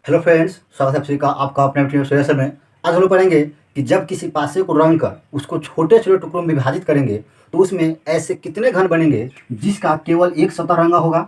Hello friends, स्वागत है आप सभी का आपका अपने अपने सजेशन में। आज हम लोग पढ़ेंगे कि जब किसी पासे को रंग कर उसको छोटे छोटे टुकड़ों में विभाजित करेंगे तो उसमें ऐसे कितने घन बनेंगे जिसका केवल एक सतह रंगा होगा।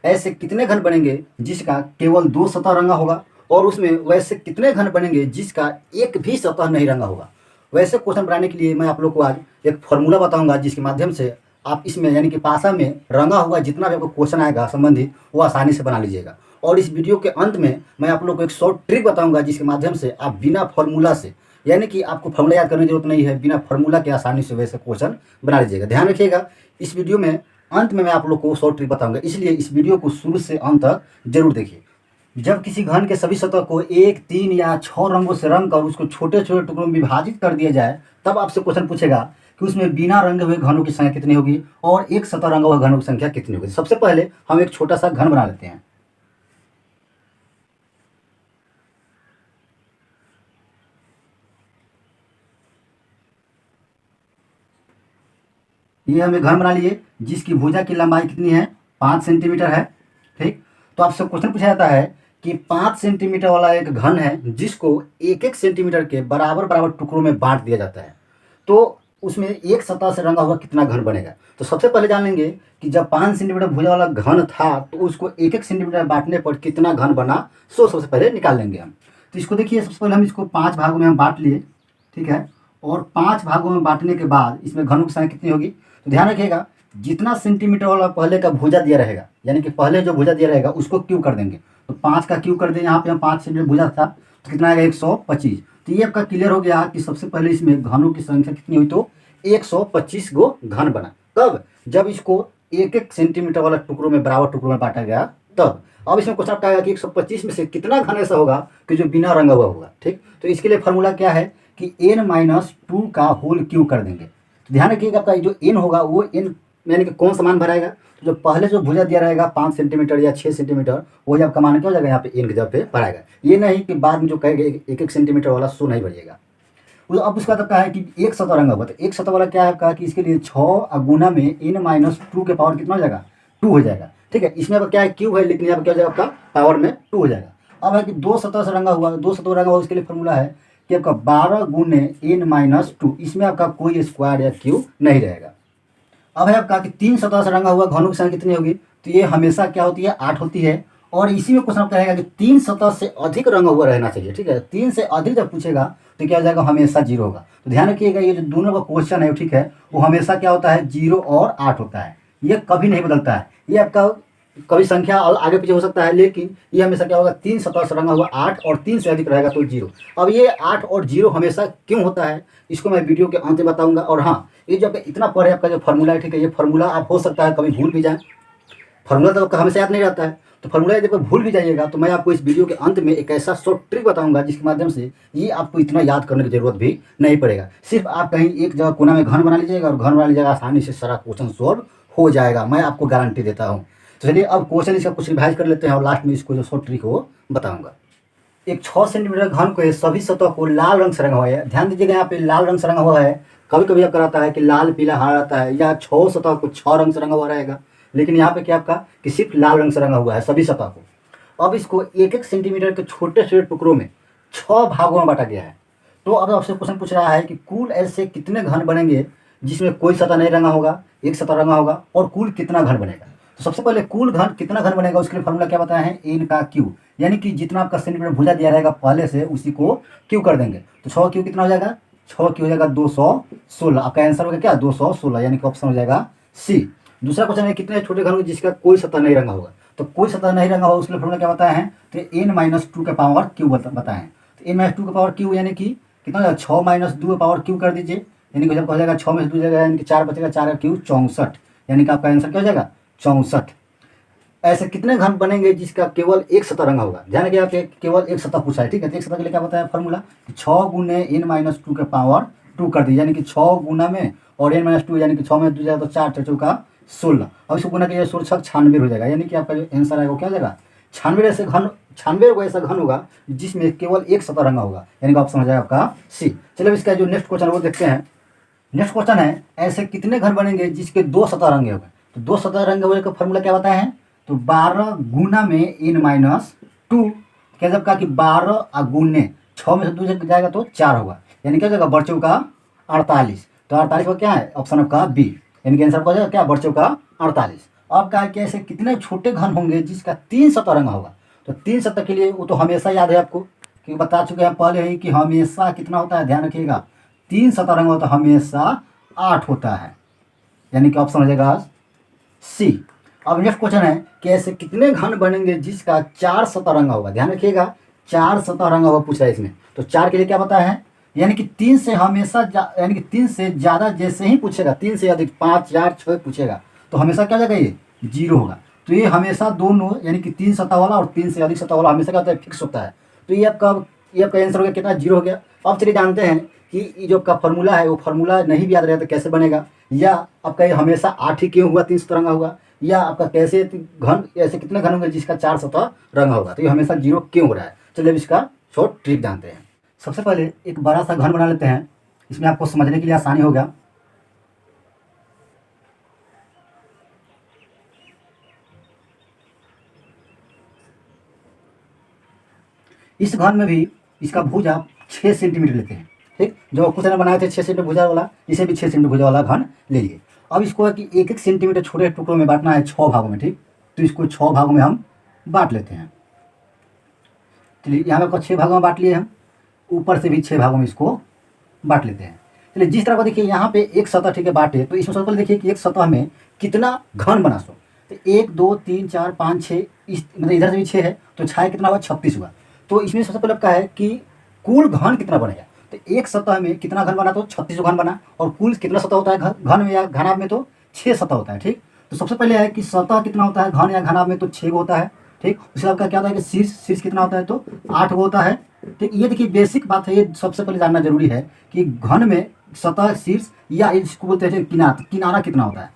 ऐसे कितने घन बनेंगे जिसका केवल दो सतह रंगा होगा। और उसमें वैसे कितने घन बनेंगे जिसका एक भी सतह नहीं रंगा होगा। वैसे क्वेश्चन बनाने के लिए मैं आप लोग को आज एक फॉर्मूला बताऊंगा जिसके माध्यम से आप इसमें यानी कि पासा में रंगा हुआ जितना भी आपको क्वेश्चन आएगा संबंधित वो आसानी से बना लीजिएगा। और इस वीडियो के अंत में मैं आप लोग को एक शॉर्ट ट्रिक बताऊंगा जिसके माध्यम से आप बिना फॉर्मूला से यानी कि आपको फॉर्मूला याद करने की जरूरत नहीं है, बिना फॉर्मूला के आसानी से वैसे क्वेश्चन बना लीजिएगा। ध्यान रखिएगा, इस वीडियो में अंत में मैं आप लोग को शॉर्ट ट्रिक बताऊंगा, इसलिए इस वीडियो को शुरू से अंत तक जरूर देखिए। जब किसी घन के सभी सतह को एक, तीन या 6 रंगों से रंग कर उसको छोटे छोटे टुकड़ों में विभाजित कर दिया जाए तब आपसे क्वेश्चन पूछेगा कि उसमें बिना रंगे हुए घनों की संख्या कितनी होगी और एक सतह रंगा हुआ घनों की संख्या कितनी होगी। सबसे पहले हम एक छोटा सा घन बना लेते हैं। ये हम एक घन बना लिए जिसकी भुजा की लंबाई कितनी है, 5 सेंटीमीटर है। ठीक, तो आपसे क्वेश्चन पूछा जाता है कि 5 सेंटीमीटर वाला एक घन है जिसको एक एक सेंटीमीटर के बराबर बराबर टुकड़ों में बांट दिया जाता है, तो उसमें एक सतह से रंगा हुआ कितना घन बनेगा। तो सबसे पहले जान लेंगे कि जब 5 सेंटीमीटर भुजा वाला घन था तो उसको एक एक सेंटीमीटर बांटने पर कितना घन बना, सो सबसे पहले निकाल लेंगे हम। तो इसको देखिए, सबसे पहले हम इसको 5 भागों में हम बांट लिए, ठीक है। और 5 भागों में बांटने के बाद इसमें घनों की संख्या कितनी होगी, तो ध्यान रखिएगा जितना सेंटीमीटर वाला पहले का भुजा दिया रहेगा यानी कि पहले जो भुजा दिया रहेगा उसको क्यू कर देंगे। तो 5 का क्यू कर दें, यहाँ पे हम 5 सेंटीमीटर भुजा था तो कितना आएगा 125। तो ये आपका क्लियर हो गया कि सबसे पहले इसमें घनों की संख्या कितनी हुई, तो 125 गो घन बना। कब, जब इसको एक एक सेंटीमीटर वाला टुकड़ों में बराबर टुकड़ों में बांटा गया तब। अब इसमें क्वेश्चन आपका आएगा कि 125 में से कितना घन ऐसा होगा कि जो बिना रंगा हुआ होगा। ठीक, तो इसके लिए फॉर्मूला क्या है कि n-2 का होल क्यू कर देंगे। तो ध्यान रखिएगा आपका जो n होगा वो n यानी कि कौन सा मान भराएगा, तो जो पहले जो भुजा दिया रहेगा 5 सेंटीमीटर या 6 सेंटीमीटर वही आपका मान क्या हो जाएगा, यहाँ पे n की जगह पे भराएगा। ये नहीं कि बाद में जो कहेगा एक एक सेंटीमीटर वाला सो नहीं भरिएगा। अब उसका तब कहा है कि एक सतह रंगा हुआ, तो एक सतह वाला क्या है कहा कि इसके लिए 6 गुना में n-2 के पावर कितना हो जाएगा, 2 हो जाएगा। ठीक है, इसमें अब क्या है क्यू है लेकिन यहाँ पर क्या हो जाएगा आपका पावर में 2 हो जाएगा। अब है कि दो सतह से रंगा हुआ, दो सतह रंगा हुआ इसके लिए फॉर्मूला है कि आपका 12 गुने n-2, इसमें आपका कोई स्क्वायर या क्यू नहीं रहेगा। अब है आपका कि 3 सतह से रंगा हुआ घनों की संख्या कितनी होगी, तो ये हमेशा क्या होती है 8 होती है। और इसी में क्वेश्चन आपका रहेगा कि 3 सतह से अधिक रंगा हुआ रहना चाहिए। ठीक है, 3 से अधिक जब पूछेगा तो क्या हो जाएगा, हमेशा 0 होगा। तो ध्यान रखिएगा ये जो दोनों का क्वेश्चन है ठीक है वो हमेशा क्या होता है 0 और 8 होता है, ये कभी नहीं बदलता है। ये आपका कभी संख्या आगे पीछे हो सकता है लेकिन ये हमेशा क्या होगा 3 सतह से रंगा हुआ 8 और 3 से अधिक रहेगा तो 0। अब ये 8 और 0 हमेशा क्यों होता है इसको मैं वीडियो के अंत में बताऊंगा। और हाँ, ये जो इतना पढ़े आपका जो फॉर्मूला है ठीक है, ये फॉर्मूला आप हो सकता है कभी भूल भी जाए, फॉर्मूला तो आपका हमेशा याद नहीं रहता है। तो फॉर्मूला जब भूल भी जाइएगा तो मैं आपको इस वीडियो के अंत में एक ऐसा शॉर्ट ट्रिक बताऊंगा जिसके माध्यम से ये आपको इतना याद करने की जरूरत भी नहीं पड़ेगा। सिर्फ आप कहीं एक जगह कोना में घन बना लीजिएगा और घन बना लीजिएगा, आसानी से सारा क्वेश्चन सॉल्व हो जाएगा, मैं आपको गारंटी देता हूँ। तो चलिए अब क्वेश्चन इसका कुछ रिवाइज कर लेते हैं और लास्ट में इसको जो शॉर्ट ट्रिक हो बताऊंगा। एक 6 सेंटीमीटर घन को सभी सतह को लाल रंग से रंगा हुआ है। ध्यान दीजिएगा यहाँ पे लाल रंग से रंगा हुआ है। कभी कभी आपका रहता है कि लाल पीला हरा रहता है या 6 सतह को 6 रंग से रंगा हुआ रहेगा, लेकिन यहाँ पे क्या आपका कि सिर्फ लाल रंग से रंगा हुआ है सभी सतह को। अब इसको एक एक सेंटीमीटर के छोटे छोटे टुकड़ों में 6 भागों में बांटा गया है। तो अब आपसे क्वेश्चन पूछ रहा है कि कुल ऐसे कितने घन बनेंगे जिसमें कोई सतह नहीं रंगा होगा, एक सतह रंगा होगा, और कुल कितना घन बनेगा। तो सबसे पहले कुल घन कितना घन बनेगा उसके लिए फॉर्मूला क्या बताया है, n का क्यू, यानी कि जितना आपका सेंटीमीटर भुजा दिया रहेगा पहले से उसी को क्यू कर देंगे। तो 6 क्यू कितना हो जाएगा, 6 क्यू हो जाएगा 216। आपका आंसर होगा क्या 216, यानी कि ऑप्शन हो जाएगा सी। दूसरा क्वेश्चन है कितने छोटे घन जिसका कोई सतह नहीं रंगा होगा। तो कोई सतह नहीं रंगा होगा उसके लिए फॉर्मूला क्या बताया है, तो n-2 के पावर क्यू बताए हैं। तो n-2 के पावर क्यू यानी कि कितना हो जाएगा 6 - 2 के पावर क्यू कर दीजिए, यानी कि जब हो जाएगा 6 में से 2 जाएगा यानी कि 4 बचेगा, 4 का क्यू 64, यानी कि आपका आंसर क्या हो जाएगा 64। ऐसे कितने घन बनेंगे जिसका केवल एक सतह रंगा होगा। ध्यान रखिए आप केवल एक सतह पूछा है, ठीक है। तो एक सतह के लिए क्या बताया फॉर्मूला, 6 गुने n-2 के पावर 2 कर दीजिए, यानी कि 6 गुना में और n-2 यानी कि 6 में 2 जाएगा तो 4 4 का 16। अब इसको गुना कीजिए 16 96 हो जाएगा, यानी कि आपका जो आंसर आएगा वो क्या हो जाएगा 96। ऐसे घन 96 को ऐसा घन होगा जिसमें केवल एक सतह रंगा होगा, यानी कि ऑप्शन हो जाएगा आपका सी। चलिए इसका जो नेक्स्ट क्वेश्चन वो देखते हैं। नेक्स्ट क्वेश्चन है ऐसे कितने घन बनेंगे जिसके 2 सतह रंगे होंगे। तो 2 सतह रंगे हुए का फॉर्मूला क्या बताया है, तो 12 गुना में n-2। क्या जब कहा कि 12 और गुने 6 में से 2 जाएगा तो 4 होगा, यानी क्या हो जाएगा बढ़ चौका 48। तो 48 का क्या है ऑप्शन आपका बी, यानी कि आंसर हो जाएगा क्या बढ़ चौका 48। अब कहा कि ऐसे कितने छोटे घन होंगे जिसका 3 सतह रंगा होगा। तो 3 सतह के लिए वो तो हमेशा याद है आपको, क्योंकि बता चुके हैं पहले ही कि हमेशा कितना होता है, ध्यान रखिएगा 3 सतह रंगा होता है हमेशा 8 होता है, यानी कि ऑप्शन हो जाएगा सी। अब नेक्स्ट क्वेश्चन है कि ऐसे कितने घन बनेंगे जिसका 4 सतह रंगा होगा। ध्यान रखिएगा 4 सतह रंगा हुआ पूछा है इसमें। तो 4 के लिए क्या पता है, यानी कि 3 से हमेशा यानी कि 3 से ज़्यादा जैसे ही पूछेगा, 3 से अधिक 5 4 6 पूछेगा तो हमेशा क्या जाएगा ये 0 होगा। तो ये हमेशा दोनों यानी कि 3 सतह वाला और 3 से अधिक सतह वाला हमेशा क्या होता है फिक्स होता है। तो ये आपका आंसर हो गया कितना 0 हो गया। अब चलिए जानते हैं कि ये जो आपका फॉर्मूला है वो फॉर्मूला नहीं भी याद रहे तो कैसे बनेगा, या आपका ये हमेशा 8 ही क्यों हुआ 3 सतह रंगा हुआ, या आपका कैसे घन ऐसे कितने घन होंगे जिसका 4 सतह रंगा होगा। तो ये हमेशा 0 क्यों हो रहा है, चलिए अब इसका शॉर्ट ट्रिक जानते हैं। सबसे पहले एक बड़ा सा घन बना लेते हैं, इसमें आपको समझने के लिए आसानी होगा। इस घन में भी इसका भुजा 6 सेंटीमीटर लेते हैं, ठीक। जो क्वेश्चन बनाए थे 6 सेंटीमीटर भुजा वाला, इसे भी 6 सेंटीमीटर भुजा वाला घन ले लिए। अब इसको है कि 1 1 सेंटीमीटर छोटे टुकड़ों में बांटना है 6 भागों में, ठीक। तो इसको 6 भागों में हम बांट लेते हैं। चलिए यहाँ पे 6 भागों में बांट लिए हम, ऊपर से भी 6 भागों में इसको बांट लेते हैं। चलिए जिस तरह को देखिए यहाँ पे एक सतह ठीक है बांटे, तो इसमें सबसे पहले देखिए कि एक सतह में कितना घन बना सो। तो 1 2 3 4 5 6 इस मतलब इधर से भी 6 है तो 6 कितना हुआ 36 हुआ। तो इसमें सबसे पहले आपका है कि कुल घन कितना बनेगा। तो एक सतह में कितना घन बना तो 36 घन बना, और कुल कितना सतह होता है घन में या घनाभ में तो 6 सतह होता है, ठीक। तो सबसे पहले है कि सतह कितना होता है घन या घनाभ में तो 6 होता है, ठीक। उसके बाद क्या होता है कि शीर्ष कितना होता है तो 8 होता है, ठीक। ये देखिए बेसिक बात है, ये सबसे पहले जानना जरूरी है कि घन में सतह शीर्ष या इसको बोलते हैं किनारा कितना होता है।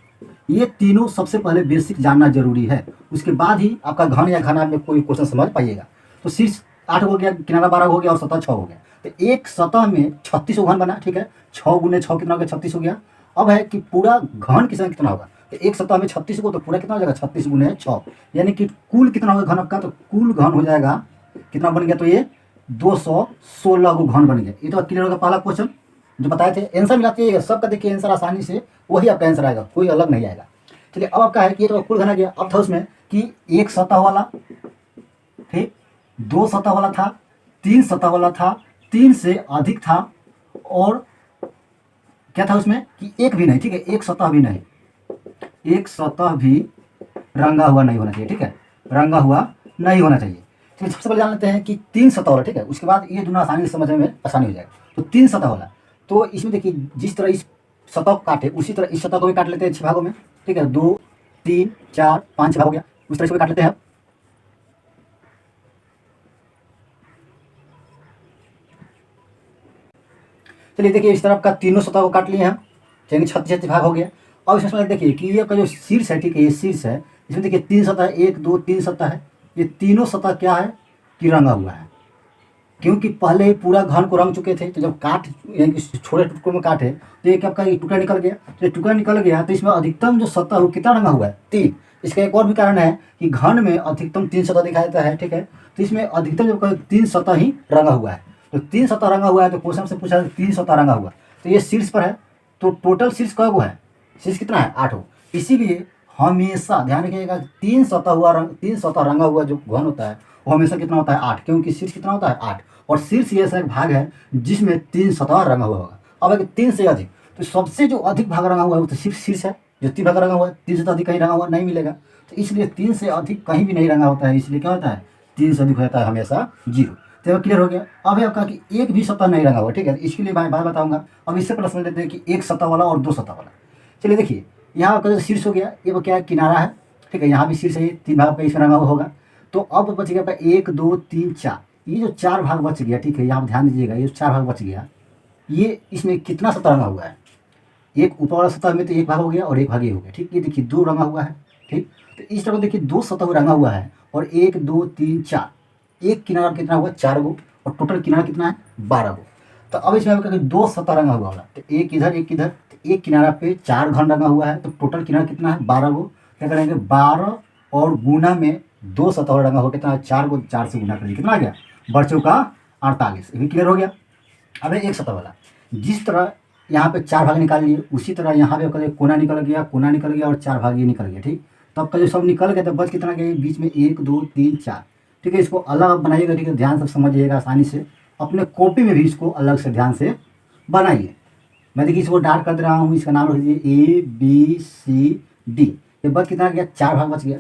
ये तीनों सबसे पहले बेसिक जानना जरूरी है, उसके बाद ही आपका घन या घनाभ में कोई क्वेश्चन समझ पाइएगा। तो शीर्ष 8 हो गया, किनारा 12 हो गया और सतह 6 हो गया। तो एक सतह में 36 घन बना, ठीक है। 6 गुने 6 कितना हो गया 36 हो गया। अब है कि पूरा घन कितना होगा, तो एक सतह में 36 को तो पूरा कितना हो जाएगा 36 गुने 6, यानी कि कुल कितना होगा घन आपका, तो कुल घन हो जाएगा कितना बन गया, तो ये 216 को घन बन गया। ये तो क्लियर होगा पहला क्वेश्चन जो बताए थे। आंसर मिलाते हैं सबका, देखिए आंसर आसानी से वही आपका आंसर आएगा, कोई अलग नहीं आएगा। चलिए अब आपका है कि ये तो कुल घन आ गया। अब था उसमें कि एक सतह वाला, ठीक, 2 सतह वाला था, 3 सतह वाला था, 3 से अधिक था, और क्या था उसमें कि एक भी नहीं, ठीक है, एक सतह भी नहीं, एक सतह भी रंगा हुआ नहीं होना चाहिए, ठीक है, रंगा हुआ नहीं होना चाहिए। चलिए सबसे पहले जान लेते हैं कि 3 सतह वाला, ठीक है, उसके बाद ये दोनों आसानी से समझने में आसानी हो जाएगा। तो 3 सतह वाला, तो इसमें देखिए जिस तरह इस सतह को काटे उसी तरह इस सतह को भी काट लेते हैं 6 भागों में, ठीक है, 2 3 4 5 भाग हो गया, उस तरह से भी काट लेते हैं। चलिए देखिए इस तरफ का तीनों सतह को काट लिए हम, यानी 36 भाग हो गया। अब इसमें देखिए कि ये का जो शीर्ष है, ठीक है, ये शीर्ष है, इसमें देखिए 3 सतह है, 1 2 3 सतह है। ये तीनों सतह क्या है कि रंगा हुआ है, क्योंकि पहले ही पूरा घन को रंग चुके थे। तो जब काट यानी कि छोटे टुकड़ों में काटे तो ये क्या आपका ये टुकड़ा निकल गया। तो ये टुकड़ा निकल गया तो इसमें अधिकतम जो सतह वो कितना रंगा हुआ है 3। इसका एक और भी कारण है कि घन में अधिकतम 3 सतह दिखाया देता है, ठीक है। तो इसमें अधिकतम जो 3 सतह ही रंगा हुआ है। तो 3 सतह रंगा हुआ है, तो क्वेश्चन से पूछा 3 सतह रंगा हुआ, तो ये शीर्ष पर है। तो टोटल शीर्ष कब है, शीर्ष कितना है 8 हो। इसीलिए हमेशा ध्यान रखिएगा 3 सतह रंगा हुआ जो घन होता है वो हमेशा कितना होता है 8, क्योंकि शीर्ष कितना होता है 8, और शीर्ष ये ऐसा एक भाग है जिसमें 3 सतह रंगा हुआ होगा। अब अगर 3 से अधिक, तो सबसे जो अधिक भाग रंगा हुआ है वो तो सिर्फ शीर्ष है, जो 3 भाग रंगा हुआ है, 3 से अधिक कहीं रंगा हुआ नहीं मिलेगा। तो इसलिए 3 से अधिक कहीं भी नहीं रंगा होता है, इसलिए क्या होता है 3 से अधिक हो जाता है हमेशा 0। तो क्लियर हो गया। अब है आपका कि एक भी सतह नहीं रंगा हुआ, ठीक है, इसके लिए मैं बात बताऊंगा। अब इससे पहले समझ लेते हैं कि एक सतह वाला और 2 सतह वाला। चलिए देखिए यहाँ आपका जो शीर्ष हो गया ये वो क्या है किनारा है, ठीक है, यहाँ भी शीर्ष है, 3 भाग का इसमें रंगा हुआ होगा। तो अब बच गया 1 2 3 4, ये जो 4 भाग बच गया, ठीक है, यहाँ ध्यान दीजिएगा, ये 4 भाग बच गया, ये इसमें कितना सतह रंगा हुआ है, एक ऊपर वाला सतह में तो 1 भाग हो गया और 1 भाग ये हो गया, ठीक। ये देखिए 2 रंगा हुआ है, ठीक। तो इस तरह देखिए 2 सतह रंगा हुआ है, और 1 2 3 4, एक किनारा कितना हुआ 4 गो, और टोटल किनारा कितना है 12 गो। तो अब इसमें 2 सतह रंगा हुआ होगा, तो एक इधर एक इधर, तो एक किनारा पे 4 घन रंगा हुआ है, तो टोटल किनारा कितना है 12 गो। क्या करेंगे 12 और गुना में 2 सतह और रंगा हो कितना, 4 को 4 से गुना कर दिया, कितना आ गया, बढ़ चौका 48। ये भी क्लियर हो गया। अब एक सतह वाला, जिस तरह यहाँ पे 4 भाग निकाल लिए, उसी तरह यहाँ पे कल कोना निकल गया, कोना निकल गया और 4 भाग ये निकल गया। ठीक, तब कल सब निकल गया तो बच कितना गया, बीच में 1 2 3 4। ठीक है, इसको अलग बनाइएगा। ठीक है, ध्यान से समझिएगा आसानी से, अपने कॉपी में भी इसको अलग से ध्यान से बनाइए। मैं देखिए इसको डार्क कर दे रहा हूँ, इसका नाम रख दीजिए ABCD। ये बच कितना गया, 4 भाग बच गया।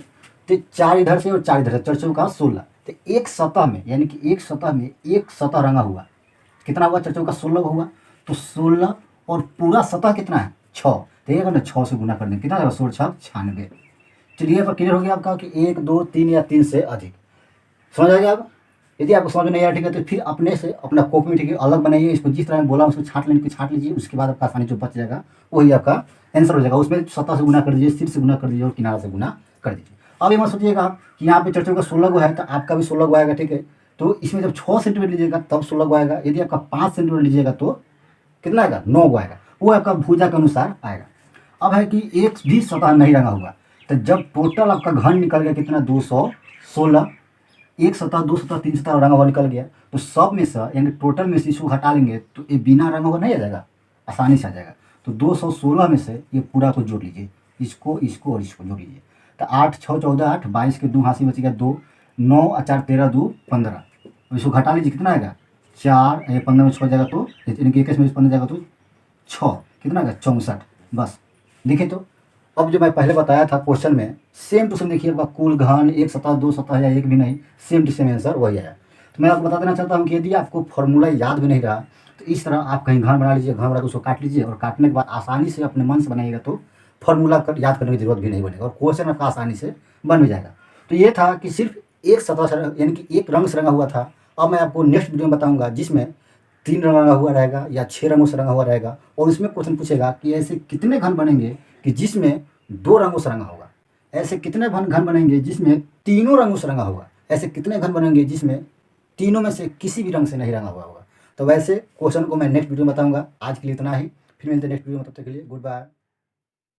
तो 4 इधर से और 4 इधर से, 4 चौका 16। तो एक सतह में, यानी कि एक सतह में एक सतह रंगा हुआ कितना हुआ, 4 चौका 16 हुआ। तो 16 और पूरा सतह कितना है, 6। तो ये 6 से गुना कर दें, कितना 16 6 96। चलिए अब क्लियर हो गया आपका कि 1 2 3 या 3 से अधिक। समझ आ गया अब। यदि आपको समझ में नहीं आया, ठीक है, तो फिर अपने से अपना कॉपी में, ठीक है, अलग बनाइए। इसको जिस तरह मैं बोला उसको छाट लीजिए। उसके बाद आपका आसानी जो बच जाएगा वही आपका आंसर हो जाएगा। उसमें सतह से गुना कर दीजिए, सिर से गुना कर दीजिए और किनारा से गुना कर दीजिए। अब ये मत सोचिएगा कि यहाँ पे 4 चौका 16 गो है तो आपका भी 16 गो आएगा। ठीक है, तो इसमें जब 6 सेंटीमीटर लीजिएगा तब 16 गो आएगा। यदि आपका 5 सेंटीमीटर लीजिएगा तो कितना आएगा, 9 गो आएगा। वो आपका भुजा के अनुसार आएगा। अब है कि एक भी सतह नहीं रंगा हुआ, तो जब टोटल आपका घन निकल गया कितना, 216। एक सतह, 2 सतह, 3 सतह रंगा हुआ निकल गया, तो सब में से यानी टोटल में से इसको हटा लेंगे तो ये बिना रंगा हुआ नहीं आ जाएगा, आसानी से आ जाएगा। तो 216 में से ये पूरा को जोड़ लीजिए, इसको इसको और इसको जोड़ लीजिए। तो 8 6 14 8, 22 के 2 हाथ में बच गया 2, 9 और 4 13 2 15। इसको घटा लीजिए, कितना आएगा 4, 15 में 6 जाएगा तो यानी कि 21 में 15 जाएगा तो 6, कितना आएगा 64। बस देखिए, तो अब जो मैं पहले बताया था क्वेश्चन में सेम टू सेम देखिए, आपका कुल घन एक सतह, 2 सतह या एक भी नहीं, सेम टू सेम आंसर वही आया। तो मैं आपको बता देना चाहता हूँ कि यदि आपको फॉर्मूला याद भी नहीं रहा तो इस तरह आप कहीं घन बना लीजिए, घन बना के उसको काट लीजिए और काटने के बाद आसानी से अपने मन से बनाइएगा तो फॉर्मूला याद करने की जरूरत भी नहीं बनेगा और क्वेश्चन आपका आसानी से बन भी जाएगा। तो ये था कि सिर्फ एक सतह से यानी कि एक रंग से रंगा हुआ था। अब मैं आपको नेक्स्ट वीडियो में बताऊँगा जिसमें 3 रंग रंगा हुआ रहेगा या 6 रंगों से रंगा हुआ रहेगा, और उसमें क्वेश्चन पूछेगा कि ऐसे कितने घन बनेंगे कि जिसमें 2 रंगों से रंगा होगा, ऐसे कितने घन बनेंगे जिसमें तीनों रंगों से रंगा होगा, ऐसे कितने घन बनेंगे जिसमें तीनों में से किसी भी रंग से नहीं रंगा हुआ होगा। तो वैसे क्वेश्चन को मैं नेक्स्ट वीडियो में बताऊंगा। आज के लिए इतना ही, फिर मिलते हैं नेक्स्ट वीडियो में, तब तक के लिए गुड बाय।